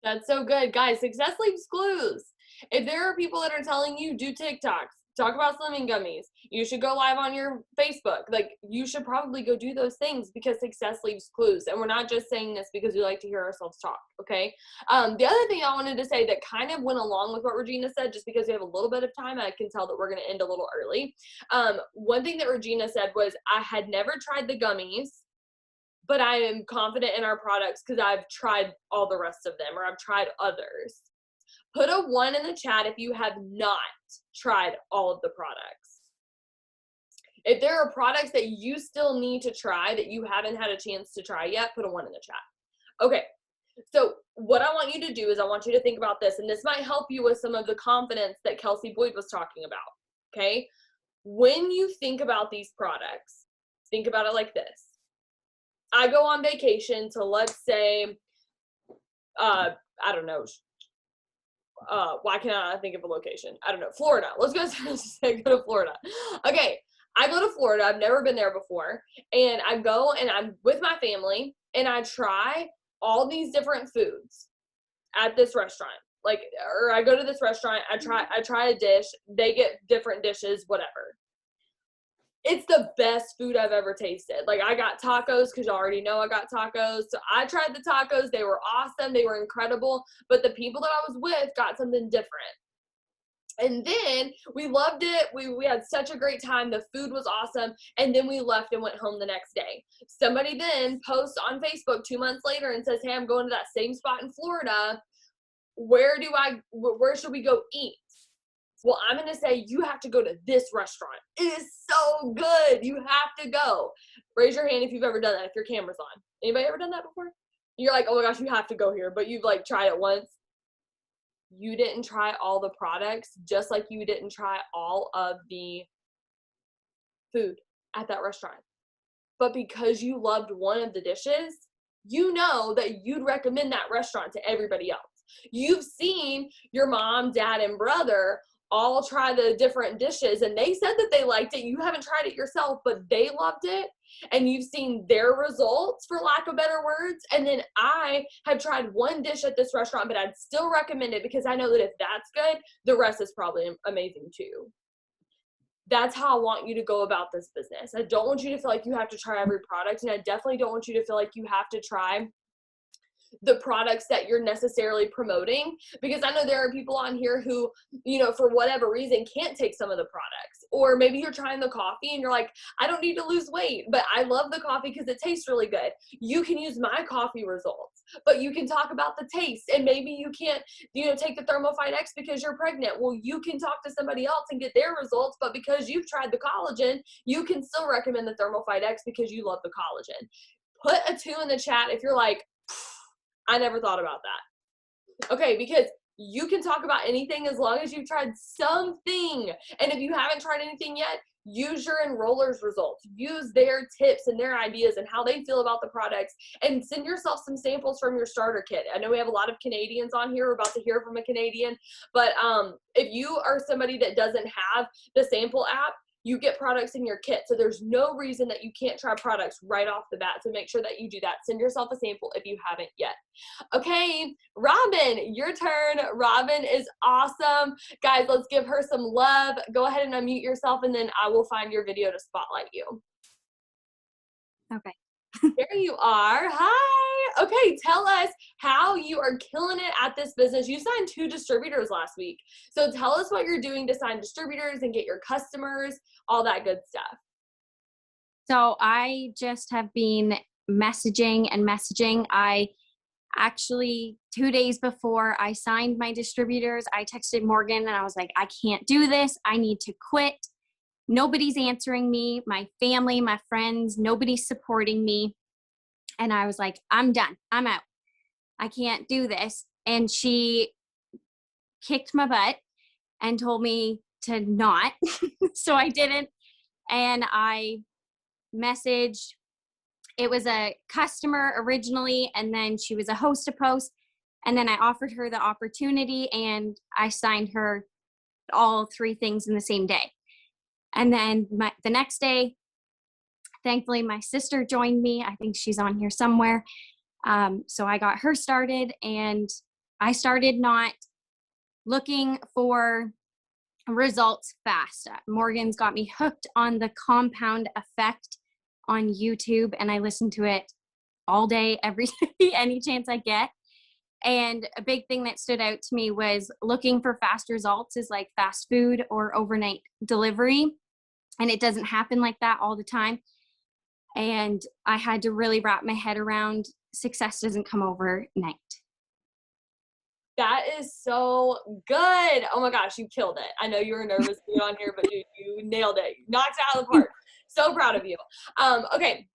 That's so good. Guys, success leaves clues. If there are people that are telling you do TikToks, talk about slimming gummies, you should go live on your Facebook. Like, you should probably go do those things because success leaves clues. And we're not just saying this because we like to hear ourselves talk, okay? The other thing I wanted to say that kind of went along with what Regina said, just because we have a little bit of time, I can tell that we're going to end a little early. One thing that Regina said was, I had never tried the gummies, but I am confident in our products because I've tried all the rest of them, or I've tried others. Put a 1 in the chat if you have not tried all of the products. If there are products that you still need to try that you haven't had a chance to try yet, put a 1 in the chat. Okay, so what I want you to do is I want you to think about this, and this might help you with some of the confidence that Kelsey Boyd was talking about, okay? When you think about these products, think about it like this. I go on vacation to, let's say, I don't know, why can't I think of a location? I don't know, Florida. Let's go to Florida. Okay, I go to Florida. I've never been there before. And I go and I'm with my family and I try all these different foods at this restaurant. Like, or I go to this restaurant, I try a dish, they get different dishes, whatever. It's the best food I've ever tasted. Like, I got tacos because you already know I got tacos. So I tried the tacos. They were awesome. They were incredible. But the people that I was with got something different. And then we loved it. We had such a great time. The food was awesome. And then we left and went home the next day. Somebody then posts on Facebook 2 months later and says, hey, I'm going to that same spot in Florida. Where should we go eat? Well, I'm going to say you have to go to this restaurant. It is so good. You have to go. Raise your hand if you've ever done that, if your camera's on. Anybody ever done that before? You're like, oh my gosh, you have to go here, but you've like tried it once. You didn't try all the products, just like you didn't try all of the food at that restaurant. But because you loved one of the dishes, you know that you'd recommend that restaurant to everybody else. You've seen your mom, dad, and brother all try the different dishes and they said that they liked it. You haven't tried it yourself, but they loved it. And you've seen their results, for lack of better words. And then I have tried one dish at this restaurant, but I'd still recommend it because I know that if that's good, the rest is probably amazing too. That's how I want you to go about this business. I don't want you to feel like you have to try every product. And I definitely don't want you to feel like you have to try the products that you're necessarily promoting, because I know there are people on here who, for whatever reason can't take some of the products. Or maybe you're trying the coffee and you're like, I don't need to lose weight, but I love the coffee because it tastes really good. You can use my coffee results, but you can talk about the taste. And maybe you can't, take the Thermophyte X because you're pregnant. Well, you can talk to somebody else and get their results, but because you've tried the collagen, you can still recommend the Thermophyte X because you love the collagen. Put a 2 in the chat if you're like, I never thought about that. Okay, because you can talk about anything as long as you've tried something. And if you haven't tried anything yet, use your enrollers results, use their tips and their ideas and how they feel about the products, and send yourself some samples from your starter kit. I know we have a lot of Canadians on here. We're about to hear from a Canadian, but if you are somebody that doesn't have the sample app, you get products in your kit. So there's no reason that you can't try products right off the bat. So make sure that you do that. Send yourself a sample if you haven't yet. Okay, Robin, your turn. Robin is awesome. Guys, let's give her some love. Go ahead and unmute yourself, and then I will find your video to spotlight you. Okay. There you are. Hi. Okay, tell us how you are killing it at this business. You signed 2 distributors last week. So tell us what you're doing to sign distributors and get your customers, all that good stuff. So I just have been messaging and messaging. I actually, 2 days before I signed my distributors, I texted Morgan and I was like, I can't do this. I need to quit. Nobody's answering me. My family, my friends, nobody's supporting me. And I was like, I'm done. I'm out. I can't do this. And she kicked my butt and told me to not. So I didn't. And I messaged. It was a customer originally, and then she was a host to post. And then I offered her the opportunity, and I signed her all 3 things in the same day. And then the next day, thankfully, my sister joined me. I think she's on here somewhere. So I got her started, and I started not looking for results fast. Morgan's got me hooked on the compound effect on YouTube, and I listen to it all day, every day, any chance I get. And a big thing that stood out to me was looking for fast results is like fast food or overnight delivery. And it doesn't happen like that all the time. And I had to really wrap my head around success doesn't come overnight. That is so good. Oh my gosh, you killed it. I know you were nervous to be on here, but you nailed it. You knocked it out of the park. So proud of you. Okay.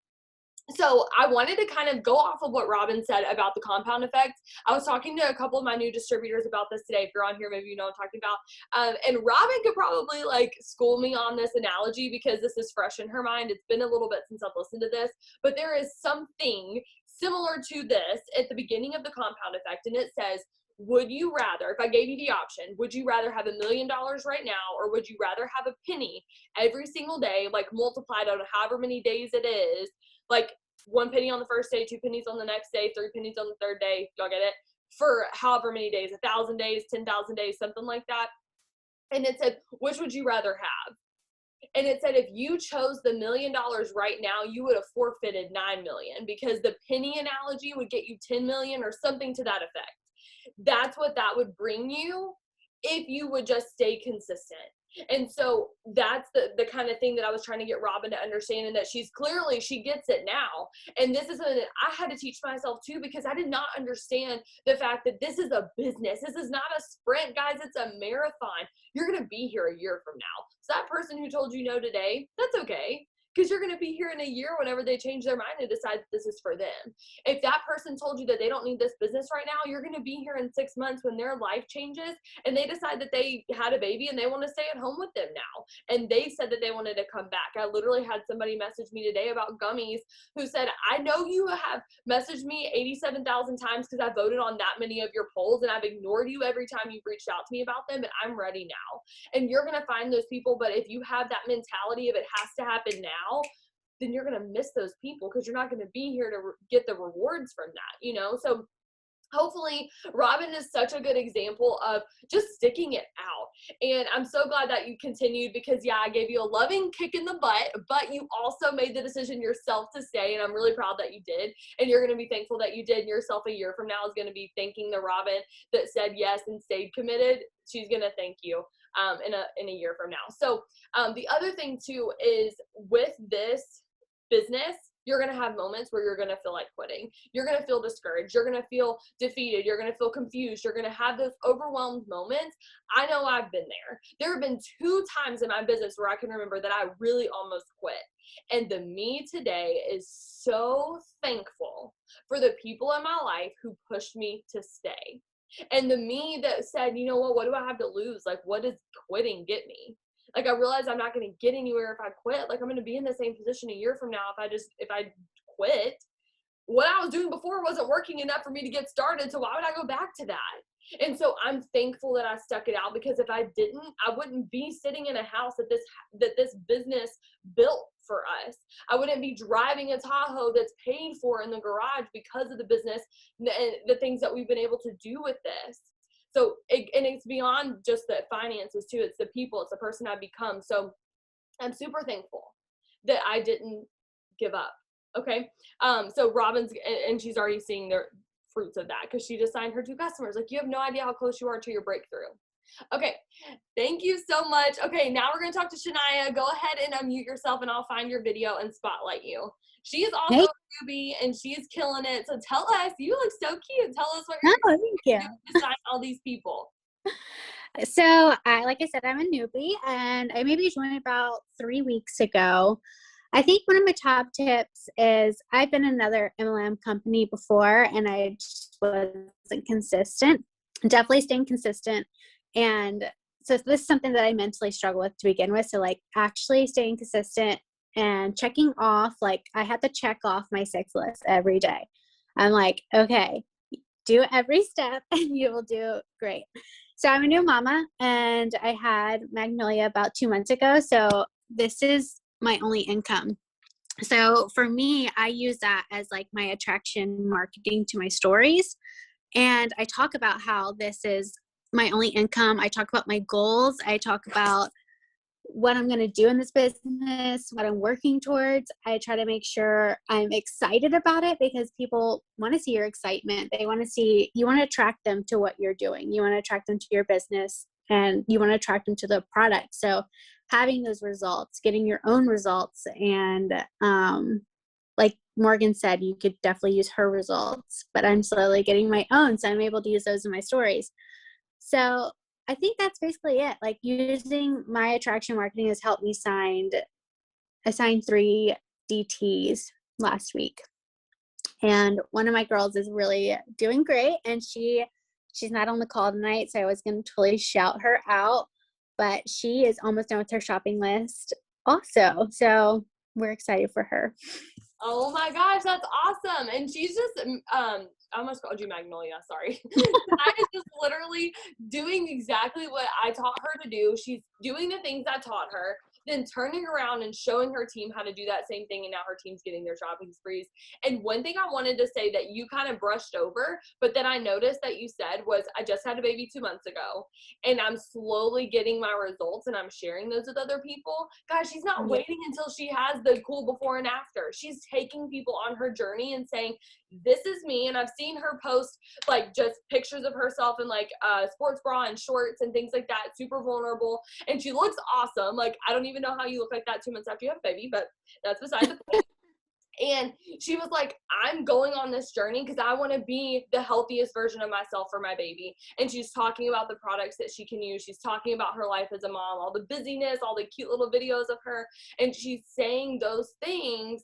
So I wanted to kind of go off of what Robin said about the compound effect. I was talking to a couple of my new distributors about this today. If you're on here, maybe you know what I'm talking about. And Robin could probably like school me on this analogy because this is fresh in her mind. It's been a little bit since I've listened to this, but there is something similar to this at the beginning of the compound effect. And it says, would you rather, if I gave you the option, would you rather have $1 million right now, or would you rather have a penny every single day, like multiplied on however many days it is, like 1 penny on the first day, 2 pennies on the next day, 3 pennies on the third day, y'all get it, for however many days, 1,000 days, 10,000 days, something like that. And it said, which would you rather have? And it said, if you chose the $1 million right now, you would have forfeited 9 million, because the penny analogy would get you 10 million or something to that effect. That's what that would bring you if you would just stay consistent. And so that's the kind of thing that I was trying to get Robin to understand, and that she gets it now. And this is something that I had to teach myself too, because I did not understand the fact that this is a business. This is not a sprint, guys. It's a marathon. You're going to be here a year from now. So that person who told you no today, that's okay. Because you're going to be here in a year whenever they change their mind and decide that this is for them. If that person told you that they don't need this business right now, you're going to be here in 6 months when their life changes and they decide that they had a baby and they want to stay at home with them now. And they said that they wanted to come back. I literally had somebody message me today about gummies who said, I know you have messaged me 87,000 times because I voted on that many of your polls and I've ignored you every time you've reached out to me about them, and I'm ready now. And you're going to find those people, but if you have that mentality of it has to happen now, then you're going to miss those people because you're not going to be here to get the rewards from that, So hopefully Robin is such a good example of just sticking it out. And I'm so glad that you continued, because yeah, I gave you a loving kick in the butt, but you also made the decision yourself to stay. And I'm really proud that you did. And you're going to be thankful that you did. And yourself a year from now is going to be thanking the Robin that said yes and stayed committed. She's going to thank you in a year from now. So the other thing too is with this business, you're going to have moments where you're going to feel like quitting. You're going to feel discouraged. You're going to feel defeated. You're going to feel confused. You're going to have those overwhelmed moments. I know I've been there. There have been 2 times in my business where I can remember that I really almost quit. And the me today is so thankful for the people in my life who pushed me to stay. And the me that said, you know what do I have to lose? Like, what does quitting get me? Like, I realize I'm not going to get anywhere if I quit. Like, I'm going to be in the same position a year from now if I quit. What I was doing before wasn't working enough for me to get started, so why would I go back to that? And so I'm thankful that I stuck it out, because if I didn't, I wouldn't be sitting in a house that this business built for us. I wouldn't be driving a Tahoe that's paid for in the garage because of the business and the things that we've been able to do with this. So, and it's beyond just the finances too. It's the people, it's the person I've become. So I'm super thankful that I didn't give up. Okay. So Robin's, and she's already seeing the fruits of that, because she just signed her 2 customers. Like, you have no idea how close you are to your breakthrough. Okay. Thank you so much. Okay. Now we're going to talk to Shania. Go ahead and unmute yourself and I'll find your video and spotlight you. She is also a newbie and she is killing it. So tell us, you look so cute. Tell us what you're doing to sign all these people. So, like I said, I'm a newbie and I maybe joined about 3 weeks ago. I think one of my top tips is I've been in another MLM company before and I just wasn't consistent. Definitely staying consistent. And so this is something that I mentally struggle with to begin with. So like actually staying consistent and checking off, like I had to check off my 6 list every day. I'm like, okay, do every step and you will do great. So I'm a new mama and I had Magnolia about 2 months ago. So this is my only income. So for me, I use that as like my attraction marketing to my stories. And I talk about how this is my only income. I talk about my goals. I talk about what I'm going to do in this business, what I'm working towards. I try to make sure I'm excited about it because people want to see your excitement. They want to see, you want to attract them to what you're doing. You want to attract them to your business and you want to attract them to the product. So having those results, getting your own results. And like Morgan said, you could definitely use her results, but I'm slowly getting my own. So I'm able to use those in my stories. So I think that's basically it. Like using my attraction marketing has helped me I signed 3 DTs last week. And one of my girls is really doing great. And she's not on the call tonight. So I was going to totally shout her out, but she is almost done with her shopping list also. So we're excited for her. Oh my gosh, that's awesome. And she's just, I almost called you Magnolia, sorry. I is just literally doing exactly what I taught her to do. She's doing the things I taught her, then turning around and showing her team how to do that same thing, and now her team's getting their shopping sprees. And one thing I wanted to say that you kind of brushed over, but then I noticed that you said was, I just had a baby 2 months ago, and I'm slowly getting my results, and I'm sharing those with other people. Guys, she's not waiting until she has the cool before and after. She's taking people on her journey and saying, this is me. And I've seen her post like just pictures of herself in like sports bra and shorts and things like that, super vulnerable, and she looks awesome. Like, I don't even know how you look like that 2 months after you have a baby, but that's beside the point. And she was like, I'm going on this journey because I want to be the healthiest version of myself for my baby. And she's talking about the products that she can use. She's talking about her life as a mom, all the busyness, all the cute little videos of her, and she's saying those things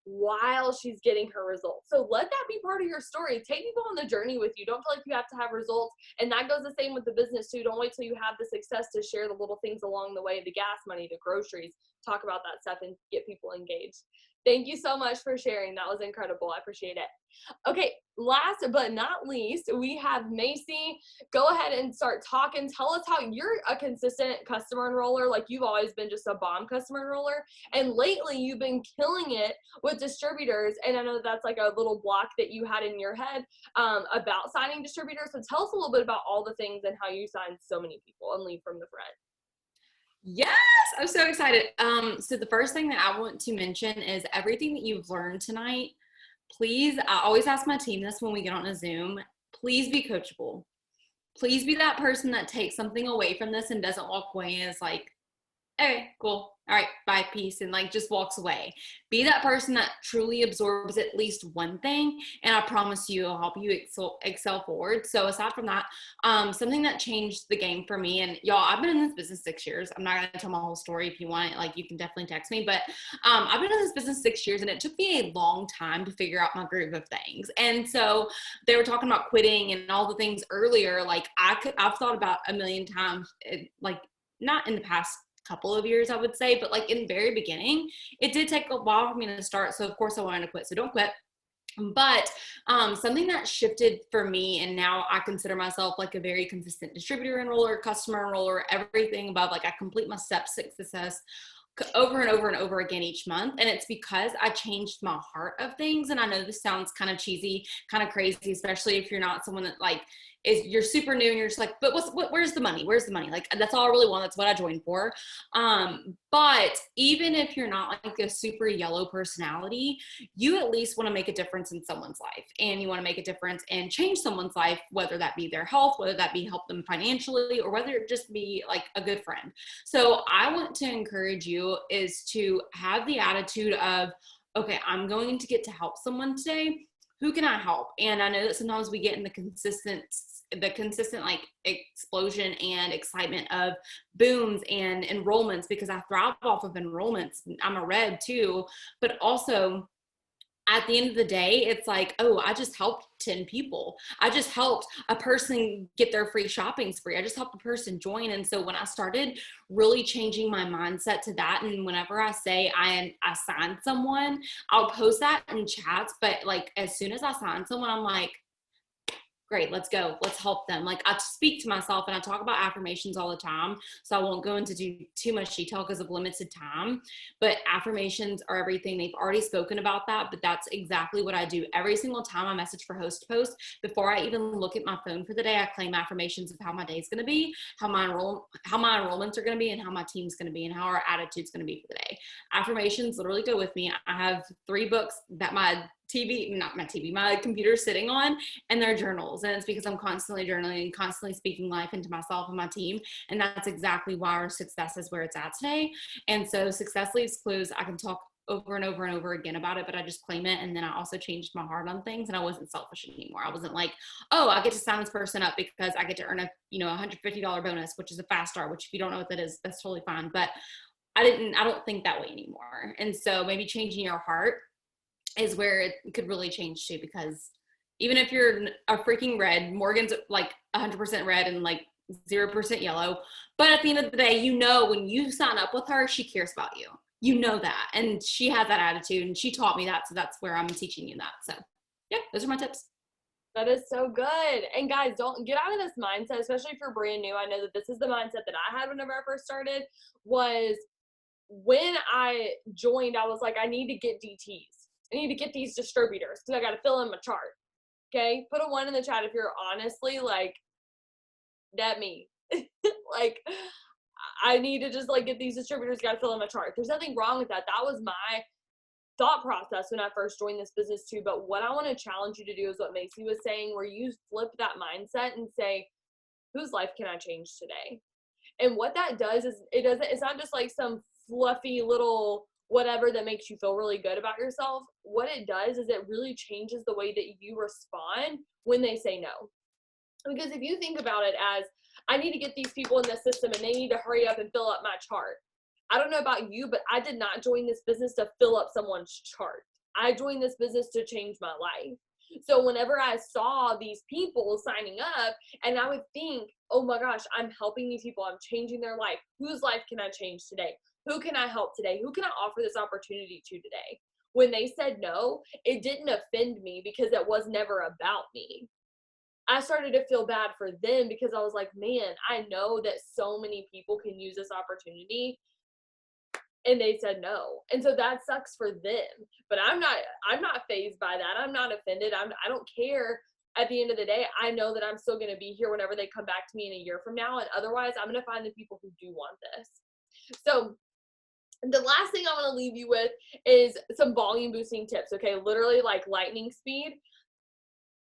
while she's getting her results. So let that be part of your story. Take people on the journey with you. Don't feel like you have to have results. And that goes the same with the business too. Don't wait till you have the success to share the little things along the way, the gas money, the groceries, talk about that stuff and get people engaged. Thank you so much for sharing. That was incredible. I appreciate it. Okay, last but not least, we have Macy. Go ahead and start talking. Tell us how you're a consistent customer enroller. Like, you've always been just a bomb customer enroller. And lately, you've been killing it with distributors. And I know that's like a little block that you had in your head about signing distributors. So tell us a little bit about all the things and how you signed so many people and lead from the front. Yes, I'm so excited. So the first thing that I want to mention is everything that you've learned tonight. Please, I always ask my team this when we get on a Zoom, please be coachable. Please be that person that takes something away from this and doesn't walk away and is like, okay, cool. All right, bye, peace, and like just walks away. Be that person that truly absorbs at least one thing, and I promise you it'll help you excel forward. So aside from that, something that changed the game for me, and y'all, I've been in this business 6 years. I'm not gonna tell my whole story. If you want it, like, you can definitely text me, but I've been in this business 6 years, and it took me a long time to figure out my groove of things. And so they were talking about quitting and all the things earlier. Like, I've thought about a million times, like, not in the past couple of years, I would say. But like in the very beginning, it did take a while for me to start. So of course I wanted to quit. So don't quit. But something that shifted for me, and now I consider myself like a very consistent distributor enroller, customer enroller, everything above, like I complete my step 6 success over and over and over again each month. And it's because I changed my heart of things. And I know this sounds kind of cheesy, kind of crazy, especially if you're not someone that like you're super new and you're just like, but where's the money? Where's the money? Like, that's all I really want. That's what I joined for. But even if you're not like a super yellow personality, you at least want to make a difference in someone's life, and you want to make a difference and change someone's life, whether that be their health, whether that be help them financially, or whether it just be like a good friend. So I want to encourage you is to have the attitude of, okay, I'm going to get to help someone today. Who can I help? And I know that sometimes we get in the consistent like explosion and excitement of booms and enrollments, because I thrive off of enrollments. I'm a red too, but also at the end of the day, it's like, oh, I just helped 10 people. I just helped a person get their free shopping spree. I just helped a person join. And so when I started really changing my mindset to that, and whenever I say I signed someone, I'll post that in chats. But like, as soon as I sign someone, I'm like, great, let's go. Let's help them. Like, I speak to myself and I talk about affirmations all the time. So I won't go into too much detail because of limited time, but affirmations are everything. They've already spoken about that, but that's exactly what I do. Every single time I message for host to post, before I even look at my phone for the day, I claim affirmations of how my day's going to be, how my enrollments are going to be, and how my team's going to be, and how our attitude's going to be for the day. Affirmations literally go with me. I have 3 books that my computer's sitting on, and they're journals. And it's because I'm constantly journaling and constantly speaking life into myself and my team. And that's exactly why our success is where it's at today. And so success leaves clues. I can talk over and over and over again about it, but I just claim it. And then I also changed my heart on things, and I wasn't selfish anymore. I wasn't like, oh, I get to sign this person up because I get to earn a $150 bonus, which is a fast start, which if you don't know what that is, that's totally fine. But I don't think that way anymore. And so maybe changing your heart is where it could really change too, because even if you're a freaking red, Morgan's like 100% red and like 0% yellow, but at the end of the day, when you sign up with her, she cares about you. You know that, and she has that attitude, and she taught me that, so that's where I'm teaching you that. So yeah, those are my tips. That is so good. And guys, don't get out of this mindset, especially if you're brand new. I know that this is the mindset that I had whenever I first started. Was when I joined, I was like, I need to get DTs. I need to get these distributors because I got to fill in my chart. Okay. Put a 1 in the chat if you're honestly like, that me. Like, I need to just like get these distributors, got to fill in my chart. There's nothing wrong with that. That was my thought process when I first joined this business too. But what I want to challenge you to do is what Macy was saying, where you flip that mindset and say, whose life can I change today? And what that does is it's not just like some fluffy little whatever that makes you feel really good about yourself. What it does is it really changes the way that you respond when they say no. Because if you think about it as, I need to get these people in the system and they need to hurry up and fill up my chart. I don't know about you, but I did not join this business to fill up someone's chart. I joined this business to change my life. So whenever I saw these people signing up, and I would think, oh my gosh, I'm helping these people. I'm changing their life. Whose life can I change today? Who can I help today? Who can I offer this opportunity to today? When they said no, it didn't offend me because it was never about me. I started to feel bad for them because I was like, man, I know that so many people can use this opportunity. And they said no. And so that sucks for them. But I'm not fazed by that. I'm not offended. I don't care. At the end of the day, I know that I'm still going to be here whenever they come back to me in a year from now. And otherwise, I'm going to find the people who do want this. So the last thing I want to leave you with is some volume boosting tips. Okay. Literally like lightning speed.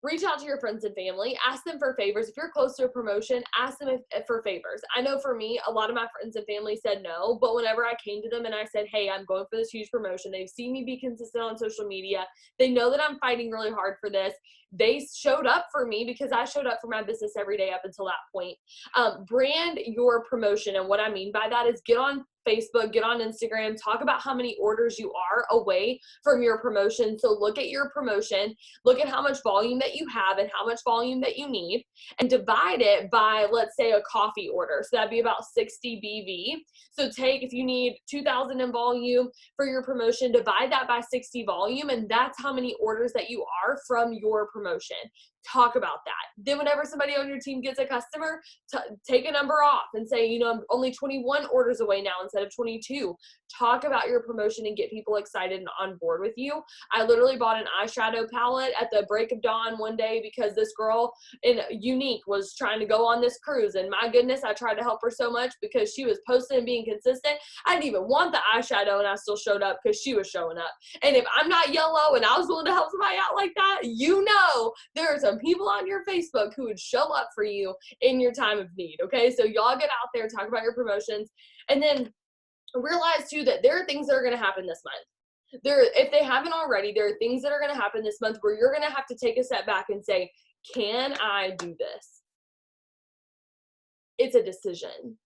Reach out to your friends and family, ask them for favors. If you're close to a promotion, ask them for favors. I know for me, a lot of my friends and family said no, but whenever I came to them and I said, hey, I'm going for this huge promotion, they've seen me be consistent on social media. They know that I'm fighting really hard for this. They showed up for me because I showed up for my business every day up until that point. Brand your promotion. And what I mean by that is get on Facebook, get on Instagram, talk about how many orders you are away from your promotion. So look at your promotion, look at how much volume that you have and how much volume that you need, and divide it by, let's say, a coffee order. So that'd be about 60 BV. So take, if you need 2,000 in volume for your promotion, divide that by 60 volume, and that's how many orders that you are from your promotion. Talk about that. Then whenever somebody on your team gets a customer, take a number off and say, you know, I'm only 21 orders away now instead of 22. Talk about your promotion and get people excited and on board with you. I literally bought an eyeshadow palette at the break of dawn one day because this girl in Unique was trying to go on this cruise, and my goodness, I tried to help her so much because she was posting and being consistent. I didn't even want the eyeshadow, and I still showed up because she was showing up. And if I'm not yellow and I was willing to help somebody out like that, you know there are some people on your Facebook who would show up for you in your time of need. Okay, so y'all get out there, talk about your promotions, and then realize too that there are things that are going to happen this month. If they haven't already, there are things that are going to happen this month where you're going to have to take a step back and say, can I do this? It's a decision.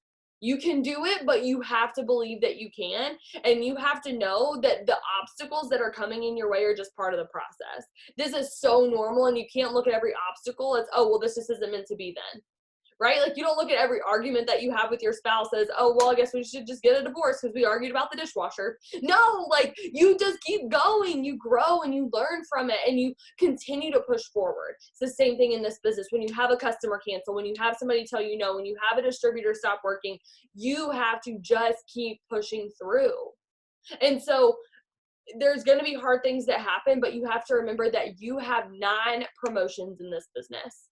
You can do it, but you have to believe that you can, and you have to know that the obstacles that are coming in your way are just part of the process. This is so normal, and you can't look at every obstacle as, oh, well, this just isn't meant to be then. Right? Like, you don't look at every argument that you have with your spouse as, oh, well, I guess we should just get a divorce because we argued about the dishwasher. No, like, you just keep going. You grow and you learn from it and you continue to push forward. It's the same thing in this business. When you have a customer cancel, when you have somebody tell you no, when you have a distributor stop working, you have to just keep pushing through. And so there's going to be hard things that happen, but you have to remember that you have 9 promotions in this business.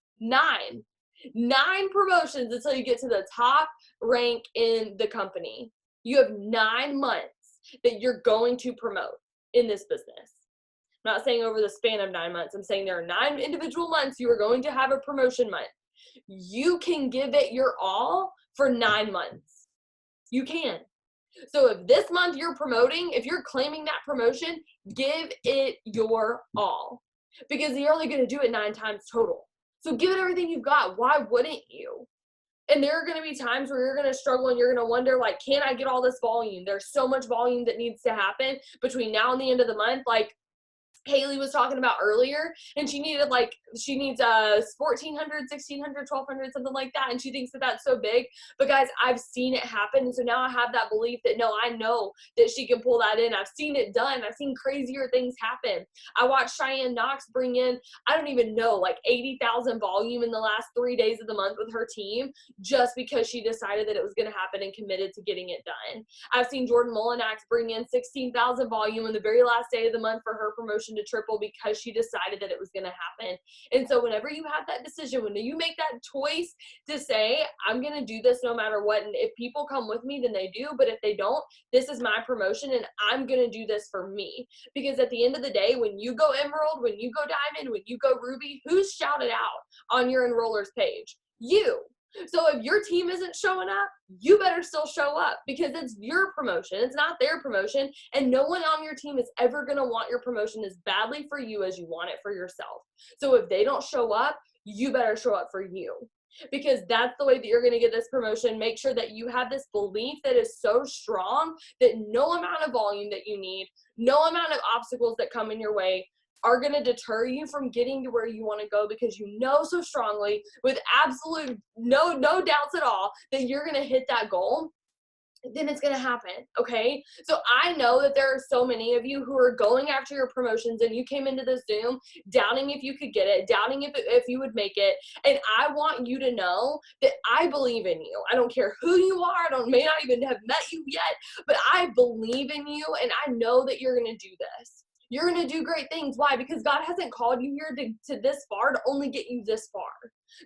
9 promotions until you get to the top rank in the company. You have 9 months that you're going to promote in this business. I'm not saying over the span of 9 months. I'm saying there are 9 individual months you are going to have a promotion month. You can give it your all for 9 months. You can. So if this month you're promoting, if you're claiming that promotion, give it your all, because you're only going to do it 9 times total. So give it everything you've got. Why wouldn't you? And there are going to be times where you're going to struggle and you're going to wonder, like, can I get all this volume? There's so much volume that needs to happen between now and the end of the month. Like Haley was talking about earlier, and she needs 1,400, 1,600, 1,200, something like that, and she thinks that that's so big. But guys, I've seen it happen, and so now I have that belief that no, I know that she can pull that in. I've seen it done. I've seen crazier things happen. I watched Cheyenne Knox bring in, I don't even know, like 80,000 volume in the last 3 days of the month with her team, just because she decided that it was going to happen and committed to getting it done. I've seen Jordan Molinax bring in 16,000 volume in the very last day of the month for her promotion to triple because she decided that it was going to happen. And so whenever you have that decision, when you make that choice to say, I'm going to do this no matter what, and if people come with me, then they do, but if they don't, this is my promotion and I'm going to do this for me. Because at the end of the day, when you go Emerald, when you go Diamond, when you go Ruby, who's shouted out on your enrollers page? You. So if your team isn't showing up, you better still show up, because it's your promotion. It's not their promotion. And no one on your team is ever going to want your promotion as badly for you as you want it for yourself. So if they don't show up, you better show up for you, because that's the way that you're going to get this promotion. Make sure that you have this belief that is so strong that no amount of volume that you need, no amount of obstacles that come in your way are going to deter you from getting to where you want to go, because you know so strongly with absolute no doubts at all that you're going to hit that goal. Then it's going to happen. Okay. So I know that there are so many of you who are going after your promotions, and you came into this Zoom doubting if you could get it, doubting if you would make it. And I want you to know that I believe in you. I don't care who you are. I may not even have met you yet, but I believe in you, and I know that you're going to do this. You're going to do great things. Why? Because God hasn't called you here to this far to only get you this far.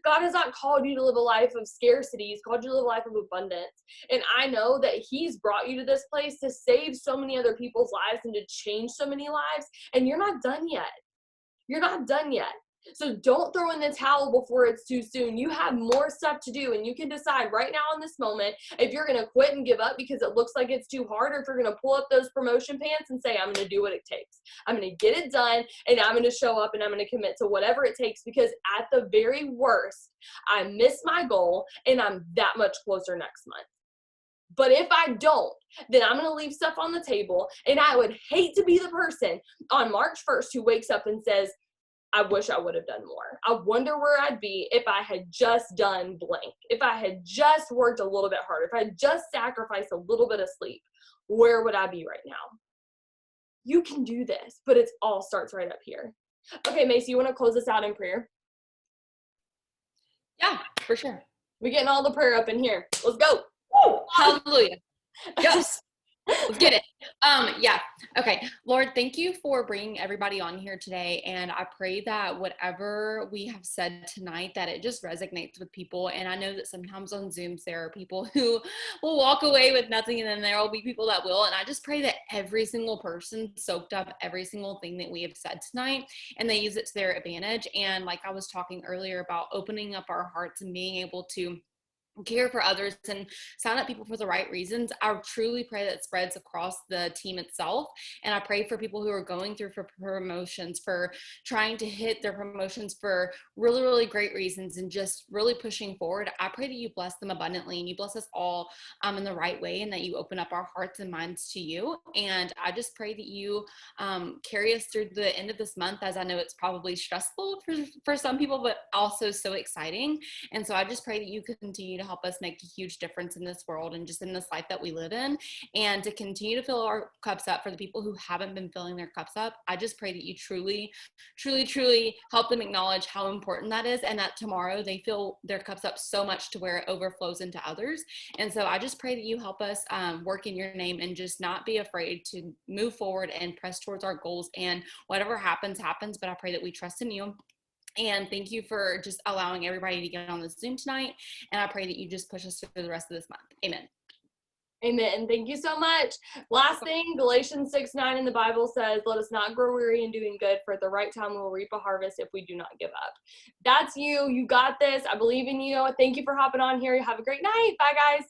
God has not called you to live a life of scarcity. He's called you to live a life of abundance. And I know that He's brought you to this place to save so many other people's lives and to change so many lives. And you're not done yet. You're not done yet. So don't throw in the towel before it's too soon. You have more stuff to do, and you can decide right now in this moment if you're going to quit and give up because it looks like it's too hard, or if you're going to pull up those promotion pants and say, I'm going to do what it takes. I'm going to get it done, and I'm going to show up, and I'm going to commit to whatever it takes, because at the very worst, I miss my goal, and I'm that much closer next month. But if I don't, then I'm going to leave stuff on the table. And I would hate to be the person on March 1st who wakes up and says, I wish I would have done more. I wonder where I'd be if I had just done blank. If I had just worked a little bit harder. If I had just sacrificed a little bit of sleep, where would I be right now? You can do this, but it all starts right up here. Okay, Macy, you want to close us out in prayer? Yeah, for sure. We're getting all the prayer up in here. Let's go. Woo! Hallelujah. Yes. Let's get it. Yeah. Okay. Lord, thank you for bringing everybody on here today. And I pray that whatever we have said tonight, that it just resonates with people. And I know that sometimes on Zooms, there are people who will walk away with nothing, and then there will be people that will. And I just pray that every single person soaked up every single thing that we have said tonight, and they use it to their advantage. And like I was talking earlier about opening up our hearts and being able to care for others and sign up people for the right reasons. I truly pray that spreads across the team itself. And I pray for people who are going through for promotions, for trying to hit their promotions for really, really great reasons and just really pushing forward. I pray that you bless them abundantly and you bless us all in the right way, and that you open up our hearts and minds to you. And I just pray that you carry us through the end of this month, as I know it's probably stressful for some people, but also so exciting. And so I just pray that you continue to help us make a huge difference in this world and just in this life that we live in, and to continue to fill our cups up for the people who haven't been filling their cups up. I just pray that you truly, truly, truly help them acknowledge how important that is, and that tomorrow they fill their cups up so much to where it overflows into others. And so I just pray that you help us work in your name and just not be afraid to move forward and press towards our goals, and whatever happens, happens. But I pray that we trust in you. And thank you for just allowing everybody to get on the Zoom tonight. And I pray that you just push us through the rest of this month. Amen. Amen. Thank you so much. Last thing, Galatians 6:9 in the Bible says, let us not grow weary in doing good, for at the right time we will reap a harvest if we do not give up. That's you. You got this. I believe in you. Thank you for hopping on here. Have a great night. Bye, guys.